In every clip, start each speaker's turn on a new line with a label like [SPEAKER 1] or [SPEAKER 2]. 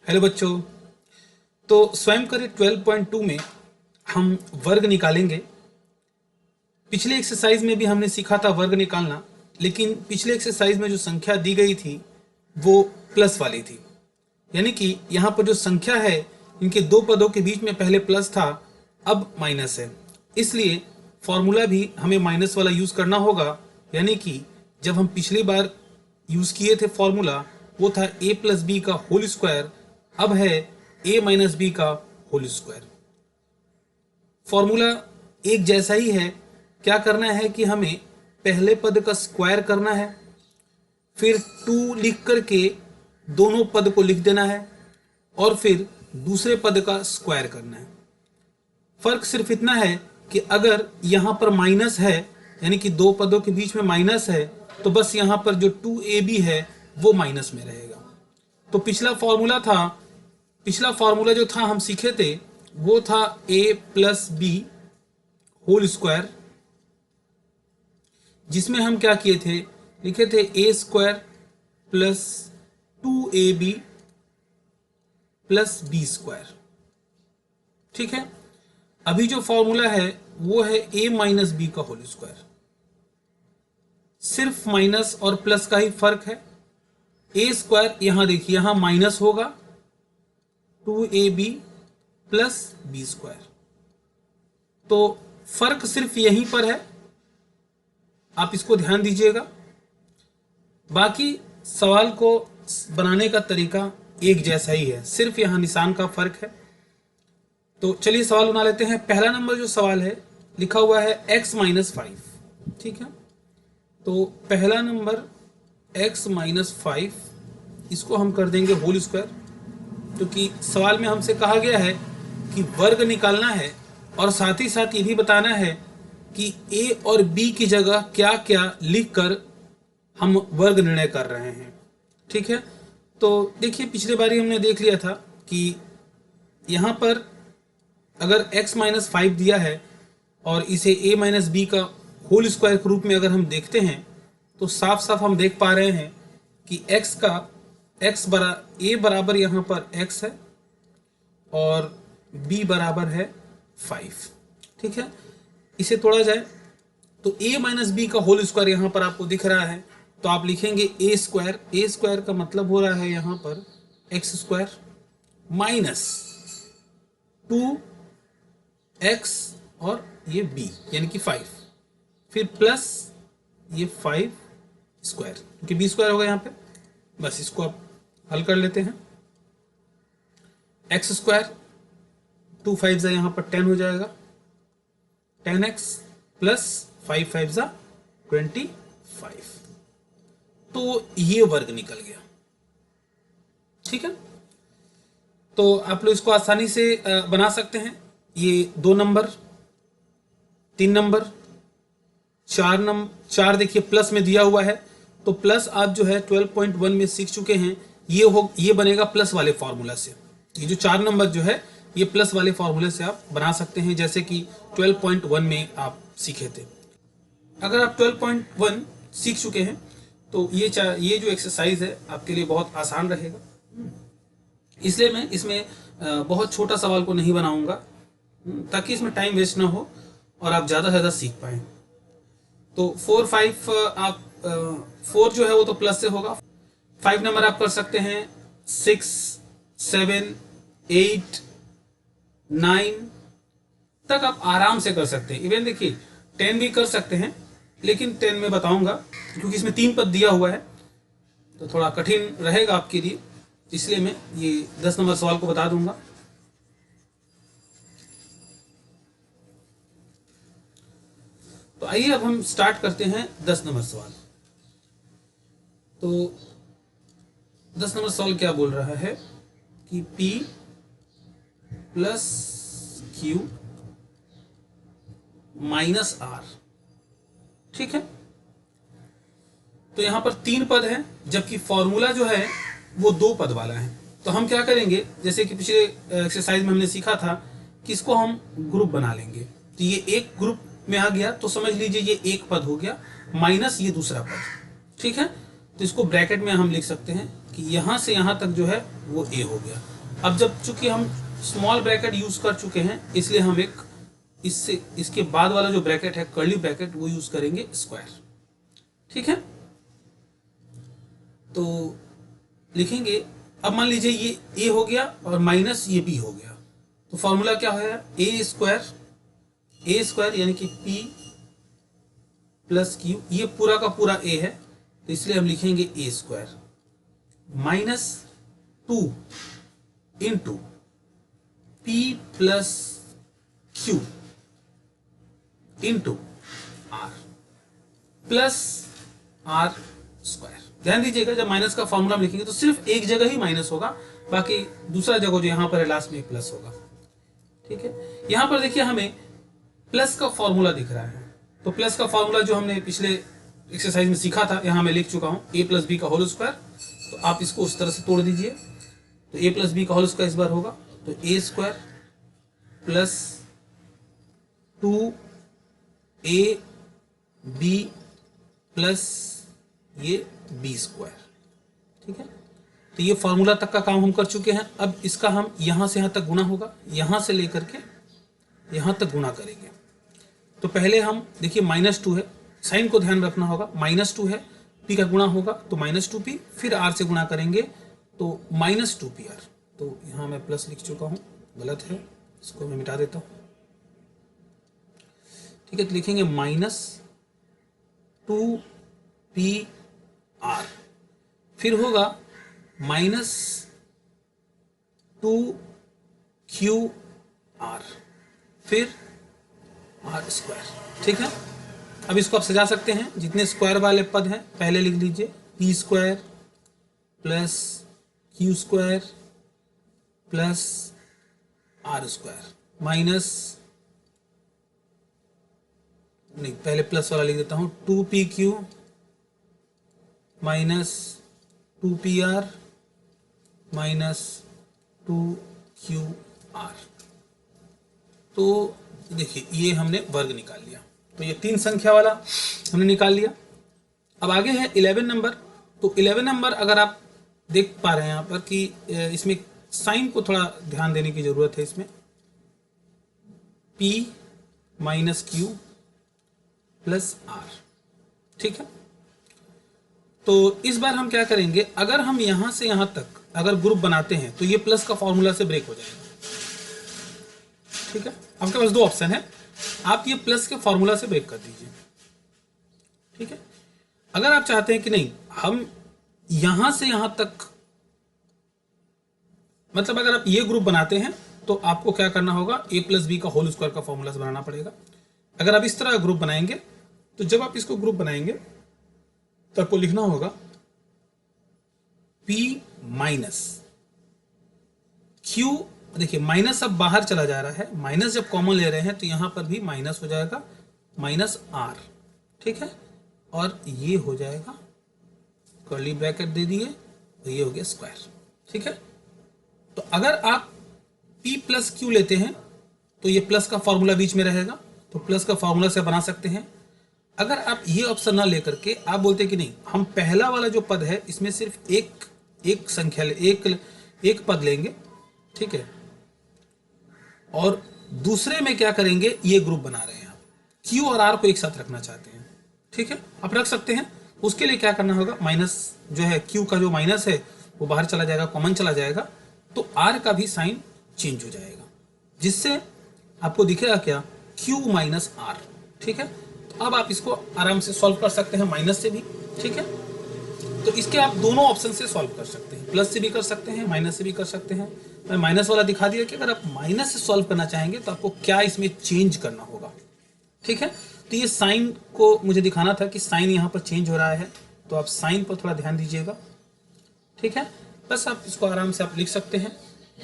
[SPEAKER 1] Hello बच्चों। तो स्वयं करे 12.2 में हम वर्ग निकालेंगे। पिछले एक्सरसाइज में भी हमने सीखा था वर्ग निकालना, लेकिन पिछले एक्सरसाइज में जो संख्या दी गई थी वो प्लस वाली थी। यानी कि यहाँ पर जो संख्या है इनके दो पदों के बीच में पहले प्लस था, अब माइनस है। इसलिए फॉर्मूला भी हमें माइनस वाला यूज करना होगा। यानी कि जब हम पिछली बार यूज किए थे फॉर्मूला वो था a प्लस बी का होल स्क्वायर, अब है a माइनस बी का होल स्क्वायर। फॉर्मूला एक जैसा ही है। क्या करना है कि हमें पहले पद का स्क्वायर करना है, फिर 2 लिख करके दोनों पद को लिख देना है और फिर दूसरे पद का स्क्वायर करना है। फर्क सिर्फ इतना है कि अगर यहां पर माइनस है, यानी कि दो पदों के बीच में माइनस है, तो बस यहां पर जो 2ab है वो माइनस में रहेगा। तो पिछला फॉर्मूला जो था हम सीखे थे वो था a plus B whole square, जिसमें हम क्या किए थे, लिखे थे a square plus 2ab plus B square. ठीक है। अभी जो फॉर्मूला है वो है a माइनस बी का होल स्क्वायर। सिर्फ माइनस और प्लस का ही फर्क है। a स्क्वायर यहां देखिए, यहां माइनस होगा 2ab प्लस बी स्क्वायर। तो फर्क सिर्फ यहीं पर है, आप इसको ध्यान दीजिएगा। बाकी सवाल को बनाने का तरीका एक जैसा ही है, सिर्फ यहां निशान का फर्क है। तो चलिए सवाल बना लेते हैं। पहला नंबर जो सवाल है लिखा हुआ है x माइनस 5। ठीक है। तो पहला नंबर x माइनस 5, इसको हम कर देंगे होल स्क्वायर, क्योंकि सवाल में हमसे कहा गया है कि वर्ग निकालना है और साथ ही साथ ये भी बताना है कि a और b की जगह क्या क्या लिखकर हम वर्ग निर्णय कर रहे हैं। ठीक है। तो देखिए पिछली बारी हमने देख लिया था कि यहां पर अगर x माइनस 5 दिया है और इसे a माइनस बी का होल स्क्वायर के रूप में अगर हम देखते हैं तो साफ साफ हम देख पा रहे हैं कि a बराबर यहाँ पर x है और b बराबर है 5। ठीक है। इसे तोड़ा जाए तो a माइनस बी का होल स्क्वायर यहाँ पर आपको दिख रहा है, तो आप लिखेंगे a स्क्वायर का मतलब हो रहा है यहाँ पर x स्क्वायर माइनस 2x और ये b यानी कि 5, फिर प्लस ये 5 स्क्वायर, क्योंकि b स्क्वायर होगा यहाँ पे। बस इसको आप हल कर लेते हैं। x स्क्वायर 2 5 जा यहाँ पर 10 हो जाएगा, 10x प्लस 5 5 जा 25। तो ये वर्ग निकल गया। ठीक है। तो आप लोग इसको आसानी से बना सकते हैं। ये 2 नंबर, 3 नंबर, 4 देखिए प्लस में दिया हुआ है, तो प्लस आप जो है 12.1 में सीख चुके हैं। ये बनेगा प्लस वाले फॉर्मूला से। ये जो 4 नंबर जो है ये प्लस वाले फॉर्मूले से आप बना सकते हैं, जैसे कि 12.1 में आप सीखे थे। अगर आप 12.1 सीख चुके हैं तो ये जो एक्सरसाइज है आपके लिए बहुत आसान रहेगा। इसलिए मैं इसमें बहुत छोटा सवाल को नहीं बनाऊंगा, ताकि इसमें टाइम वेस्ट ना हो और आप ज़्यादा से ज़्यादा सीख पाएँ। तो 4 5 आप 4 जो है वो तो प्लस से होगा। 5 नंबर आप कर सकते हैं 6 7 8 9 तक आप आराम से कर सकते हैं। इवन देखिए 10 भी कर सकते हैं, लेकिन 10 में बताऊंगा क्योंकि इसमें 3 पद दिया हुआ है तो थोड़ा कठिन रहेगा आपके लिए, इसलिए मैं ये 10 नंबर सवाल को बता दूंगा। तो आइए अब हम स्टार्ट करते हैं 10 नंबर सवाल। तो 10 नंबर सवाल क्या बोल रहा है कि P plus Q minus R। ठीक है। तो यहां पर 3 पद हैं, जबकि फॉर्मूला जो है वो 2 पद वाला है। तो हम क्या करेंगे, जैसे कि पिछले एक्सरसाइज में हमने सीखा था कि इसको हम ग्रुप बना लेंगे। तो ये एक ग्रुप में आ गया तो समझ लीजिए ये एक पद हो गया, माइनस ये दूसरा पद। ठीक है। तो इसको ब्रैकेट में हम लिख सकते हैं कि यहां से यहां तक जो है वो a हो गया। अब जब चूंकि हम स्मॉल ब्रैकेट यूज कर चुके हैं, इसलिए हम एक इससे इसके बाद वाला जो ब्रैकेट है कर्ली ब्रैकेट वो यूज करेंगे स्क्वायर। ठीक है, तो लिखेंगे, अब मान लीजिए ये a हो गया और माइनस ये b हो गया, तो फॉर्मूला क्या है, a स्क्वायर यानी कि p प्लस q, ये पूरा का पूरा a है तो इसलिए हम लिखेंगे a square minus 2 into p plus q into r plus r square. ध्यान दीजिएगा, जब माइनस का फॉर्मूला हम लिखेंगे तो सिर्फ एक जगह ही माइनस होगा, बाकी दूसरा जगह जो यहां पर है लास्ट में एक प्लस होगा। ठीक है, यहां पर देखिए हमें प्लस का फॉर्मूला दिख रहा है, तो प्लस का फॉर्मूला जो हमने पिछले एक्सरसाइज में सीखा था यहां मैं लिख चुका हूं, a प्लस बी का होल स्क्वायर। तो आप इसको उस तरह से तोड़ दीजिए, तो a प्लस बी का होल स्क्वायर इस बार होगा, तो a square plus 2ab plus ये b स्क्वायर। ठीक है, तो ये फॉर्मूला तक का काम हम कर चुके हैं। अब इसका हम यहां से यहां तक गुणा होगा, यहां से लेकर के यहां तक गुणा करेंगे। तो पहले हम देखिए -2 है, साइन को ध्यान रखना होगा, -2 है, p का गुणा होगा तो -2p, फिर r से गुणा करेंगे तो -2pr। तो यहां मैं प्लस लिख चुका हूं, गलत है, इसको मैं मिटा देता हूं। ठीक है, तो लिखेंगे -2pr, फिर होगा -2qr, फिर r स्क्वायर। ठीक है, अब इसको आप सजा सकते हैं, जितने स्क्वायर वाले पद हैं पहले लिख लीजिए, p square plus q square plus r square minus, नहीं पहले प्लस वाला लिख देता हूं, 2pq minus 2pr minus 2qr। तो देखिए ये हमने वर्ग निकाल लिया, तो ये 3 संख्या वाला हमने निकाल लिया। अब आगे है 11 नंबर। तो 11 नंबर अगर आप देख पा रहे हैं यहाँ पर कि इसमें साइन को थोड़ा ध्यान देने की जरूरत है। इसमें p minus q plus r। ठीक है, तो इस बार हम क्या करेंगे, अगर हम यहां से यहां तक अगर ग्रुप बनाते हैं तो ये प्लस का फॉर्मूला से ब्रेक हो जाएगा। ठीक है, आपके पास 2 ऑप्शन है, आप ये प्लस के फॉर्मूला से ब्रेक कर दीजिए। ठीक है, अगर आप चाहते हैं कि नहीं हम यहां से यहां तक, मतलब अगर आप ये ग्रुप बनाते हैं तो आपको क्या करना होगा, a प्लस बी का होल स्क्वायर का फॉर्मूला से बनाना पड़ेगा। अगर आप इस तरह ग्रुप बनाएंगे तो जब आप इसको ग्रुप बनाएंगे तो आपको लिखना होगा p माइनस q। देखिए माइनस अब बाहर चला जा रहा है, माइनस जब कॉमन ले रहे हैं तो यहां पर भी माइनस हो जाएगा, माइनस r। ठीक है, और ये हो जाएगा, कर्ली ब्रैकेट दे दिए, तो ये हो गया स्क्वायर। ठीक है, तो अगर आप p प्लस क्यू लेते हैं तो ये प्लस का फॉर्मूला बीच में रहेगा, तो प्लस का फॉर्मूला से बना सकते हैं। अगर आप ये ऑप्शन ना लेकर के आप बोलते हैं कि नहीं हम पहला वाला जो पद है इसमें सिर्फ एक संख्या एक पद लेंगे। ठीक है, और दूसरे में क्या करेंगे, ये ग्रुप बना रहे हैं आप, q और r को एक साथ रखना चाहते हैं। ठीक है, आप रख सकते हैं। उसके लिए क्या करना होगा, माइनस जो है q का जो माइनस है वो बाहर चला जाएगा, कॉमन चला जाएगा, तो r का भी साइन चेंज हो जाएगा, जिससे आपको दिखेगा क्या, q माइनस r। ठीक है, तो अब आप इसको आराम से सॉल्व कर सकते हैं माइनस से भी। ठीक है, तो इसके आप दोनों ऑप्शन से सॉल्व कर सकते हैं, प्लस से भी कर सकते हैं, माइनस से भी कर सकते हैं। मैं माइनस वाला दिखा दिया कि अगर आप माइनस से सॉल्व करना चाहेंगे तो आपको क्या इसमें चेंज करना होगा। ठीक है, तो ये साइन को मुझे दिखाना था कि साइन यहाँ पर चेंज हो रहा है, तो आप साइन पर थोड़ा ध्यान दीजिएगा। ठीक है, बस आप इसको आराम से आप लिख सकते हैं।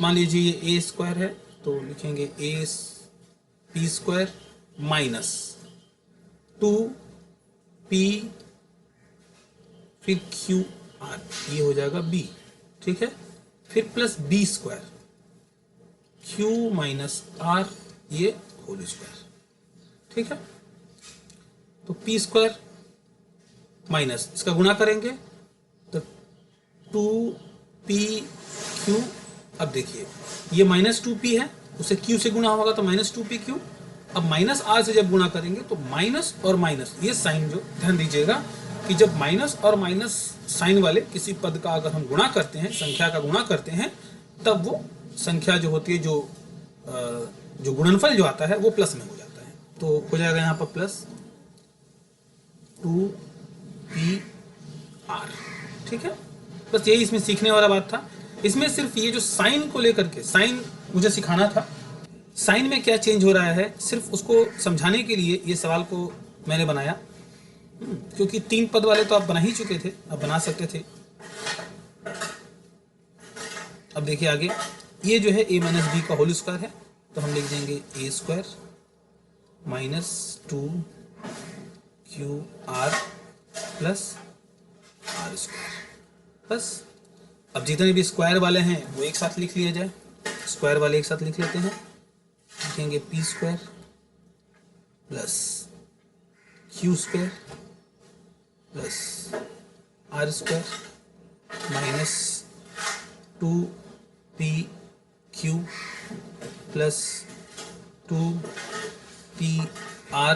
[SPEAKER 1] मान लीजिए ये a स्क्वायर है तो लिखेंगे a p square minus 2p फिर q r, ये हो जाएगा b। ठीक है, फिर plus b square q minus r, ये होल स्क्वायर। ठीक है, तो p स्क्वायर माइनस इसका गुणा करेंगे तो 2p q अब देखिए ये माइनस टू पी है, उसे क्यू से गुणा होगा तो माइनस टू पी क्यू। अब माइनस आर से जब गुणा करेंगे तो माइनस और माइनस, ये साइन जो ध्यान दीजिएगा कि जब माइनस और माइनस साइन वाले किसी पद का अगर हम गुणा करते हैं, संख्या का गुणा करते हैं, तब वो संख्या जो होती है, जो गुणनफल जो आता है वो प्लस में हो जाता है। तो हो जाएगा यहाँ पर प्लस टू पी आर। ठीक है, बस यही इसमें सीखने वाला बात था। इसमें सिर्फ ये जो साइन को लेकर के, साइन मुझे सिखाना था, साइन में क्या चेंज हो रहा है, सिर्फ उसको समझाने के लिए ये सवाल को मैंने बनाया। क्योंकि 3 पद वाले तो आप बना ही चुके थे, आप बना सकते थे। अब देखिए आगे, ये जो है a माइनस बी का होल स्क्वायर है, तो हम लिख देंगे A square minus two Q R plus R square. बस अब जितने भी स्क्वायर वाले हैं वो एक साथ लिख लिया जाए। स्क्वायर वाले एक साथ लिख लेते हैं, लिखेंगे P square plus Q square plus R square minus two P Q plus two P R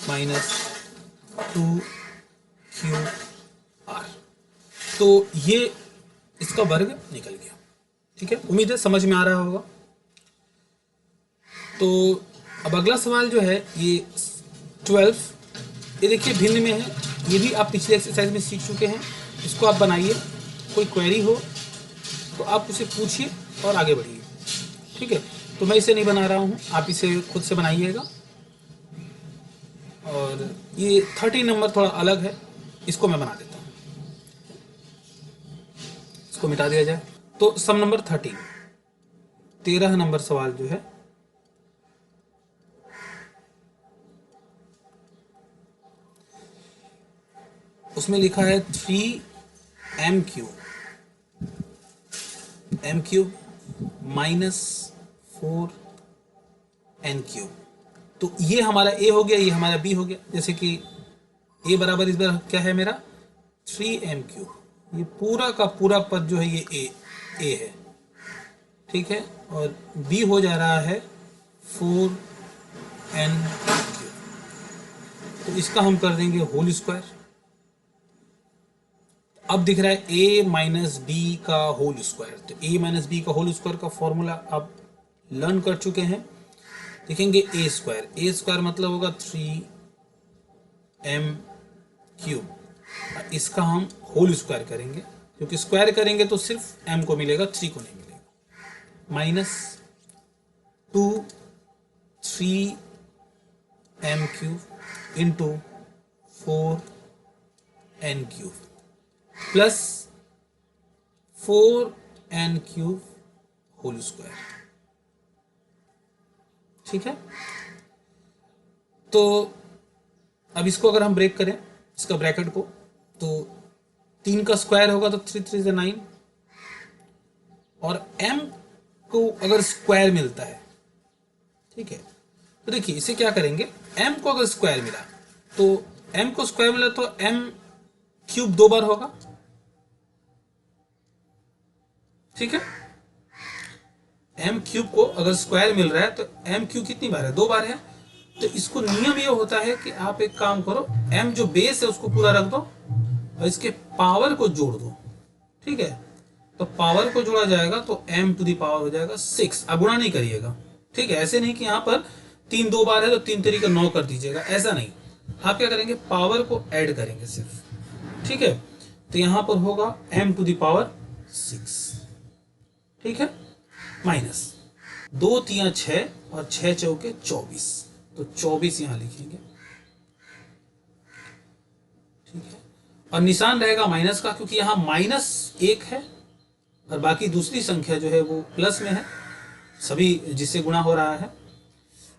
[SPEAKER 1] minus two Q R. तो ये इसका वर्ग निकल गया। ठीक है, उम्मीद है समझ में आ रहा होगा। तो अब अगला सवाल जो है ये 12, ये देखिए भिन्न में है, ये भी आप पिछले एक्सरसाइज में सीख चुके हैं। इसको आप बनाइए, कोई क्वेरी हो तो आप उसे पूछिए और आगे बढ़िए। ठीक है, तो मैं इसे नहीं बना रहा हूँ, आप इसे खुद से बनाइएगा। और ये 13 नंबर थोड़ा अलग है, इसको मैं बना देता हूँ, इसको मिटा दिया जाए। तो सम नंबर 13 नंबर सवाल जो है, उसमें लिखा है 3m cube minus 4n cube. तो ये हमारा a हो गया, ये हमारा b हो गया। जैसे कि a बराबर इस बार क्या है मेरा 3m क्यूब, ये पूरा का पूरा पद जो है ये a है। ठीक है, और b हो जा रहा है 4n क्यूब। तो इसका हम कर देंगे होल स्क्वायर। अब दिख रहा है a माइनस बी का होल स्क्वायर, तो a माइनस बी का होल स्क्वायर का फॉर्मूला आप लर्न कर चुके हैं। लिखेंगे a स्क्वायर मतलब होगा 3m क्यूब, इसका हम होल स्क्वायर करेंगे, क्योंकि स्क्वायर करेंगे तो सिर्फ m को मिलेगा, 3 को नहीं मिलेगा, minus 3m cube into 4n cube plus 4n cube whole square. ठीक है, तो अब इसको अगर हम ब्रेक करें, इसका ब्रैकेट को, तो 3 का स्क्वायर होगा तो 3 3 से 9, और m को अगर स्क्वायर मिलता है, ठीक है, तो देखिए इसे क्या करेंगे, m को अगर स्क्वायर मिला तो m को स्क्वायर मिला तो m क्यूब 2 बार होगा। ठीक है, m क्यूब को अगर स्क्वायर मिल रहा है तो m क्यूब कितनी बार है, 2 बार है। तो इसको नियम ये होता है कि आप एक काम करो, m जो बेस है उसको पूरा रख दो और इसके पावर को जोड़ दो। ठीक है, तो पावर को जोड़ा जाएगा तो m टू दी पावर हो जाएगा 6। अब गुणा नहीं करिएगा, ठीक है, ऐसे नहीं कि यहाँ पर 3 2 बार है तो 3 3 का 9 कर दीजिएगा, ऐसा नहीं। आप क्या करेंगे, पावर को ऐड करेंगे सिर्फ। ठीक है, तो यहाँ पर होगा m टू दी पावर 6। ठीक है, माइनस 2 3 6 और 6 चौके 24, तो 24 यहां लिखेंगे। ठीक है, और निशान रहेगा माइनस का, क्योंकि यहां -1 है और बाकी दूसरी संख्या जो है वो प्लस में है, सभी जिससे गुणा हो रहा है,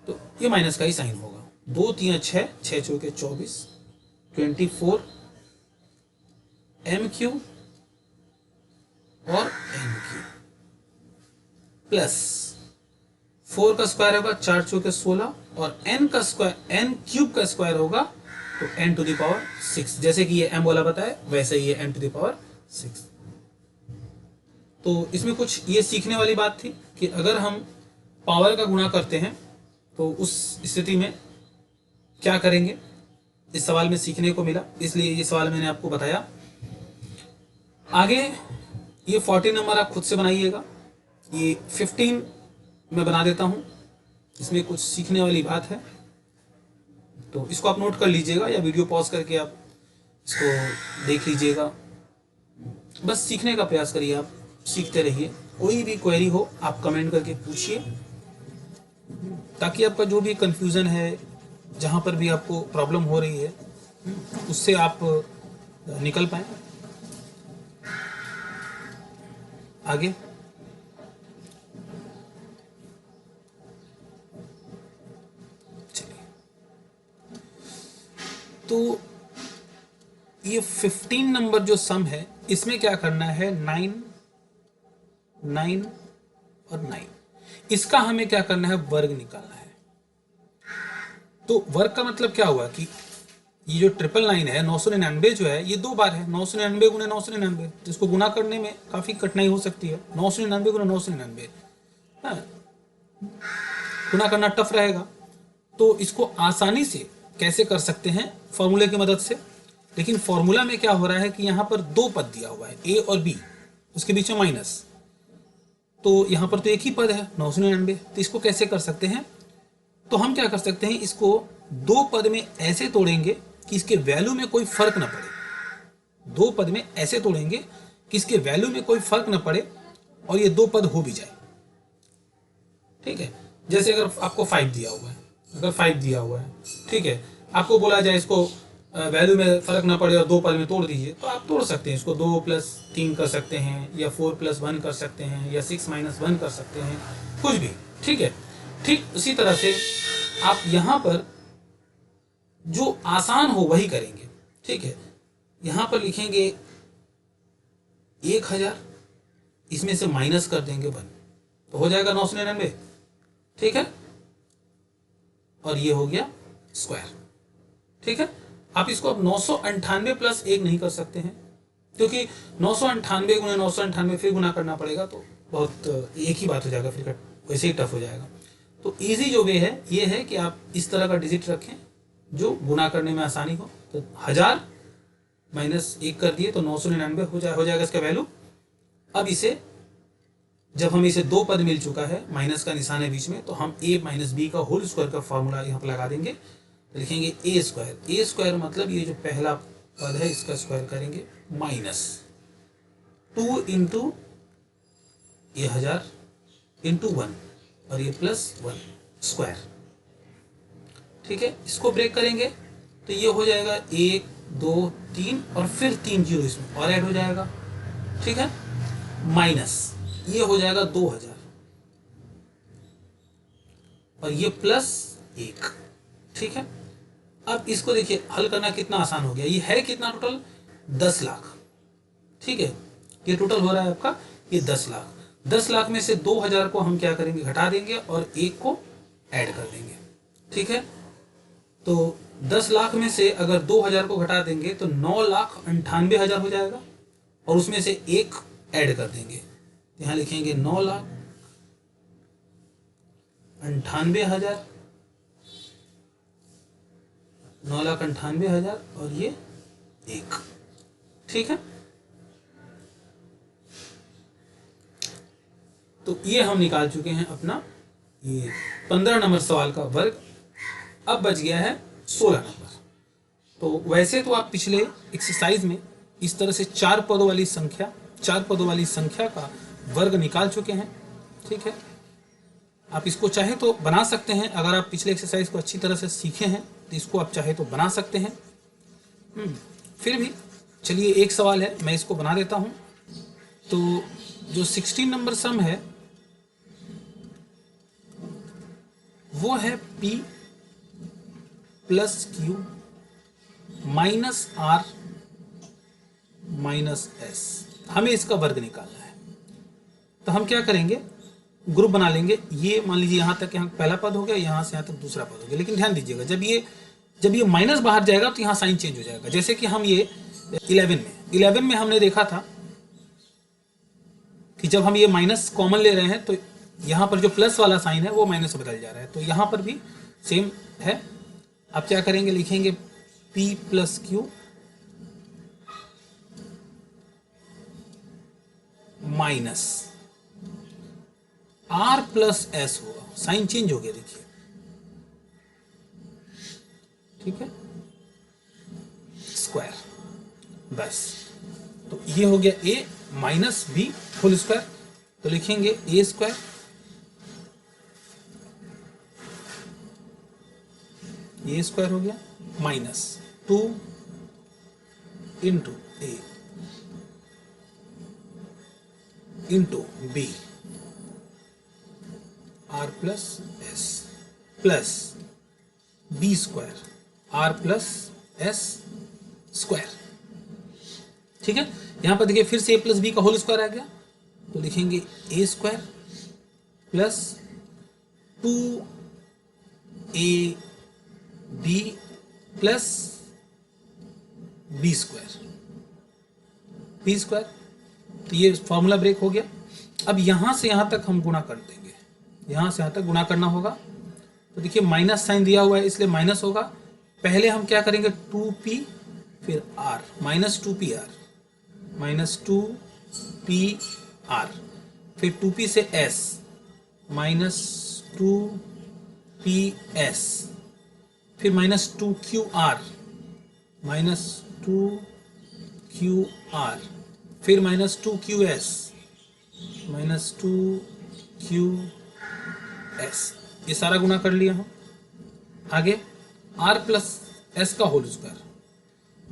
[SPEAKER 1] तो ये माइनस का ही साइन होगा। 2 3 6 6 चौके 24 24 m क्यूब और n क्यूब प्लस 4 का स्क्वायर होगा 4 चौके 16 और n का स्क्वायर, n क्यूब का स्क्वायर होगा तो n टू द पावर 6। जैसे कि ये m वाला बताए वैसे ही ये n टू द पावर 6। तो इसमें कुछ ये सीखने वाली बात थी कि अगर हम पावर का गुणा करते हैं तो उस स्थिति में क्या करेंगे, इस सवाल में सीखने को मिला, इसलिए ये सवाल मैंने आपको बताया। आगे ये 40 नंबर आप खुद से बनाइएगा, ये 15 मैं बना देता हूँ, इसमें कुछ सीखने वाली बात है, तो इसको आप नोट कर लीजिएगा या वीडियो पॉज करके आप इसको देख लीजिएगा। बस सीखने का प्रयास करिए, आप सीखते रहिए। कोई भी क्वेरी हो आप कमेंट करके पूछिए, ताकि आपका जो भी कंफ्यूजन है, जहाँ पर भी आपको प्रॉब्लम हो रही है, उससे आप निकल पाए। आगे चलिए, तो ये 15 नंबर जो सम है, इसमें क्या करना है, 9 9 और 9, इसका हमें क्या करना है, वर्ग निकालना है। तो वर्ग का मतलब क्या हुआ कि ये जो 999 है, 999 जो है, ये 2 बार है, 999 गुने 999, तो इसको गुना करने में काफी कठिनाई हो सकती है। 999 गुने 999 गुना करना टफ रहेगा, तो इसको आसानी से कैसे कर सकते हैं, फॉर्मूले की मदद से। लेकिन फॉर्मूला में क्या हो रहा है कि यहाँ पर 2 पद दिया हुआ है, ए और बी, उसके बीच में माइनस, तो यहाँ पर तो एक ही पद है 999, तो इसको कैसे कर सकते हैं, तो हम क्या कर सकते हैं, इसको 2 पद में ऐसे तोड़ेंगे कि इसके वैल्यू में कोई फर्क ना पड़े। 2 पद में ऐसे तोड़ेंगे कि इसके वैल्यू में कोई फर्क ना पड़े और ये 2 पद हो भी जाए। ठीक है, जैसे अगर आपको 5 दिया हुआ है, अगर 5 दिया हुआ है, ठीक है, आपको बोला जाए इसको वैल्यू में फर्क ना पड़े और 2 पद में तोड़ दीजिए, तो आप तोड़ सकते हैं इसको, 2 + 3 कर सकते हैं, या 4 + 1 कर सकते हैं, या 6 - 1 कर सकते हैं, कुछ भी। ठीक है, ठीक उसी तरह से आप यहाँ पर जो आसान हो वही करेंगे। ठीक है, यहाँ पर लिखेंगे 1000, इसमें से माइनस कर देंगे 1, तो हो जाएगा 999। ठीक है, और ये हो गया स्क्वायर। ठीक है, आप इसको अब 998 + 1 नहीं कर सकते हैं, क्योंकि 998 गुने 998 फिर गुना करना पड़ेगा, तो बहुत एक ही बात हो जाएगा, फिर वैसे ही टफ हो जाएगा। तो इजी जो वे है ये है कि आप इस तरह का डिजिट रखें जो गुना करने में आसानी हो। तो 1000 - 1 कर दिए तो 999 हो जाएगा इसका वैल्यू। अब इसे जब हम इसे 2 पद मिल चुका है, माइनस का निशान है बीच में, तो हम a - b का होल स्क्वायर का फॉर्मूला यहाँ पर लगा देंगे, तो लिखेंगे a स्क्वायर। a स्क्वायर मतलब ये जो पहला पद है इसका स्क्वायर करेंगे, -2 × ये 1000 × 1 और ये +1 स्क्वायर। ठीक है, इसको ब्रेक करेंगे तो ये हो जाएगा 1 2 3 और फिर 3 जीरो इसमें और ऐड हो जाएगा। ठीक है, माइनस ये हो जाएगा 2000 और ये +1। ठीक है, अब इसको देखिए हल करना कितना आसान हो गया। ये है कितना टोटल, 10 लाख। ठीक है, ये टोटल हो रहा है आपका ये 10 लाख। 10 लाख में से 2000 को हम क्या करेंगे, घटा देंगे और 1 को ऐड कर देंगे। ठीक है, तो 10 लाख में से अगर 2000 को घटा देंगे तो 9,98,000 हो जाएगा और उसमें से 1 ऐड कर देंगे। यहाँ लिखेंगे 9,98,000, 9,98,000 और ये 1। ठीक है, तो ये हम निकाल चुके हैं अपना ये 15 नंबर सवाल का वर्ग। अब बच गया है 16 नंबर। तो वैसे तो आप पिछले एक्सरसाइज में इस तरह से 4 पदों वाली संख्या का वर्ग निकाल चुके हैं। ठीक है, आप इसको चाहे तो बना सकते हैं, अगर आप पिछले एक्सरसाइज को अच्छी तरह से सीखे हैं तो इसको आप चाहे तो बना सकते हैं। फिर भी चलिए एक सवाल है, मैं इसको बना देता हूं। तो जो 16 नंबर सम है वो है P + Q - R - S। हमें इसका वर्ग निकालना है, तो हम क्या करेंगे, ग्रुप बना लेंगे। ये मान लीजिए यहाँ तक, यहाँ पहला पद हो गया, यहाँ से यहाँ तक दूसरा पद हो गया। लेकिन ध्यान दीजिएगा, जब ये माइनस बाहर जाएगा तो यहाँ साइन चेंज हो जाएगा। जैसे कि हम ये 11 में हमने देखा था कि जब हम ये माइनस कॉमन ले रहे हैं तो यहाँ पर जो प्लस वाला साइन है वो माइनस में बदल जा रहा है, तो यहाँ पर भी सेम है। अब क्या करेंगे, लिखेंगे P plus Q minus R plus S होगा, साइन चेंज हो गया देखिए, ठीक है, स्क्वायर, बस। तो ये हो गया a minus B whole square, तो लिखेंगे ए स्क्वायर ये स्क्वायर हो गया minus 2 into A into B R plus S plus B square R plus S square, ठीक है। यहां पर देखिए फिर से a प्लस बी का होल स्क्वायर आ गया, तो लिखेंगे A square plus 2ab plus B square, तो ये फॉर्मूला ब्रेक हो गया। अब यहां से यहां तक हम गुणा कर देंगे, यहां से यहां तक गुणा करना होगा, तो देखिए माइनस साइन दिया हुआ है इसलिए माइनस होगा। पहले हम क्या करेंगे 2p फिर r minus 2pr minus 2pr फिर 2p से s माइनस 2ps फिर माइनस 2qr माइनस 2qr फिर माइनस 2qs माइनस 2qs, ये सारा गुणा कर लिया हम। आगे r प्लस एस का होल स्क्वायर,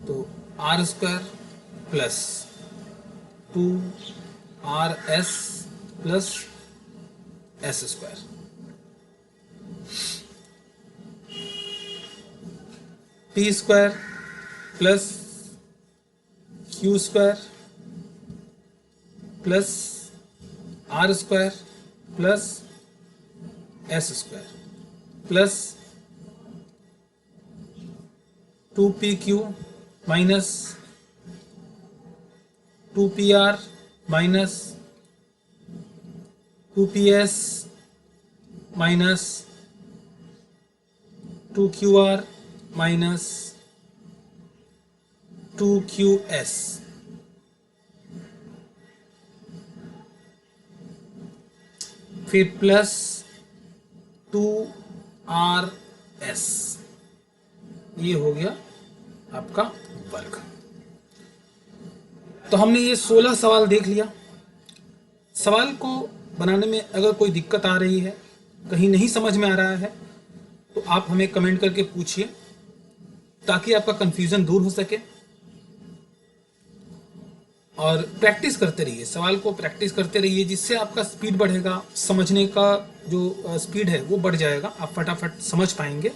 [SPEAKER 1] तो R square plus 2rs plus S square, P square plus Q square plus R square plus S square plus 2pq minus 2pr minus 2ps minus 2qr minus 2qs, फिर plus 2rs, ये हो गया आपका वर्ग। तो हमने ये 16 सवाल देख लिया। सवाल को बनाने में अगर कोई दिक्कत आ रही है, कहीं नहीं समझ में आ रहा है, तो आप हमें कमेंट करके पूछिए ताकि आपका कंफ्यूजन दूर हो सके। और प्रैक्टिस करते रहिए, सवाल को प्रैक्टिस करते रहिए, जिससे आपका स्पीड बढ़ेगा, समझने का जो स्पीड है वो बढ़ जाएगा, आप फटाफट समझ पाएंगे।